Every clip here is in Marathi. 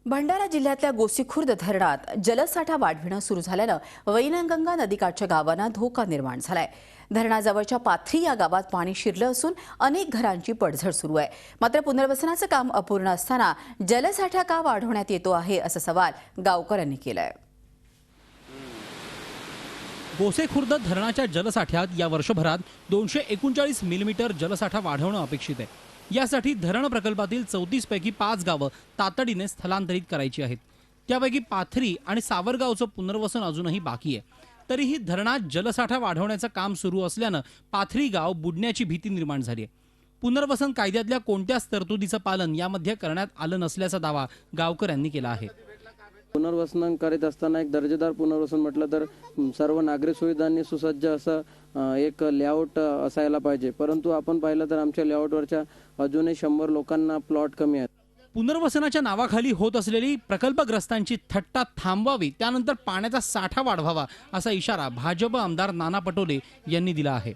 भंडारा जिल्ह्यातल्या गोसीखुर्द धरणात जलसाठा वाढविणं सुरू झाल्यानं वैनगंगा नदीकाठच्या गावांना धोका निर्माण झालाय। धरणाजवळच्या पाथरी या गावात पाणी शिरलं असून अनेक घरांची पडझड सुरू आहे। मात्र पुनर्वसनाचं काम अपूर्ण असताना जलसाठा का वाढवण्यात येतो आहे असा सवाल गावकऱ्यांनी केलाय। गोसेखुर्द धरणाच्या जलसाठ्यात या वर्षभरात 239 मिलीमीटर जलसाठा वाढवणं अपेक्षित आहे। यासाठी धरण प्रकल्पातील 34 पैकी 5 गावं तातडीने स्थलांतरित करायची आहेत। त्यापैकी पाथरी आणि सावरगावचं पुनर्वसन अजूनही बाकी आहे। तरीही धरणात जलसाठा वाढवण्याचं काम सुरू असल्यानं पाथरी गाव बुडण्याची भीती निर्माण झाली आहे। पुनर्वसन कायद्यातल्या कोणत्याच तरतुदीचं पालन यामध्ये करण्यात आलं नसल्याचा दावा गावकऱ्यांनी केला आहे। पुनर्वसन करीत असताना एक दर्जेदार पुनर्वसन म्हटलं तर सर्व नागरी सुविधांनी सुसज्ज असं एक लेआउट असायला पाहिजे, परंतु आपण पाहिलं तर आमच्या लेआउटवरच्या अजूनही 100 लोकांना प्लॉट कमी आहेत। पुनर्वसनाच्या नावाखाली होत असलेली प्रकल्पग्रस्तांची थट्टा थांबवावी, त्यानंतर पाण्याचा साठा वाढवावा असा इशारा भाजप आमदार नाना पटोले यांनी दिला आहे।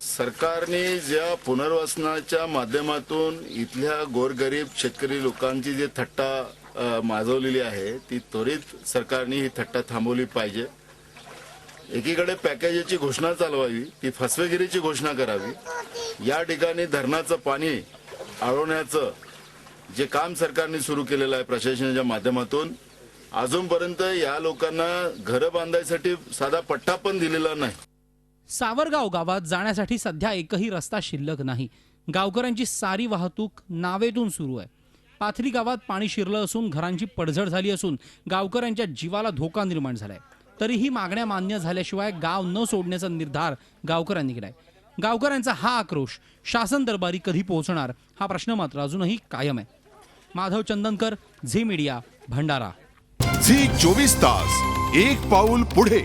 सरकारने ज्या पुनर्वसनाच्या माध्यमातून इथल्या गोरगरीब शेतकरी लोकांची जी थट्टा माजवलेली आहे ती त्वरित सरकारने ही थट्टा थांबवली पाहिजे। एकीकडे पॅकेजची घोषणा चालवावी, ती फसवेगिरीची घोषणा करावी। या ठिकाणी धरणाचं पाणी अडवण्याचं जे काम सरकारने सुरू केलेलं आहे प्रशासनाच्या माध्यमातून, अजूनपर्यंत या लोकांना घरं बांधायसाठी साधा पट्टा पण दिलेला नाही। सावरगाव गावात जाण्यासाठी सध्या एकही रस्ता शिल्लक नाही। गावकऱ्यांची सारी वाहतूक नावेतून सुरू आहे। पाथरी गावात पाणी शिरलं असून घरांची पडझड झाली असून गावकऱ्यांच्या जीवाला धोका निर्माण झालाय। तरीही मागण्या मान्य झाल्याशिवाय गाव न सोडण्याचा निर्धार गावकऱ्यांनी केलाय। गावकऱ्यांचा हा आक्रोश शासन दरबारी कधी पोहोचणार हा प्रश्न मात्र अजूनही कायम आहे। माधव चंदनकर, झी मीडिया, भंडारा। झी 24 तास, एक पाऊल पुढे।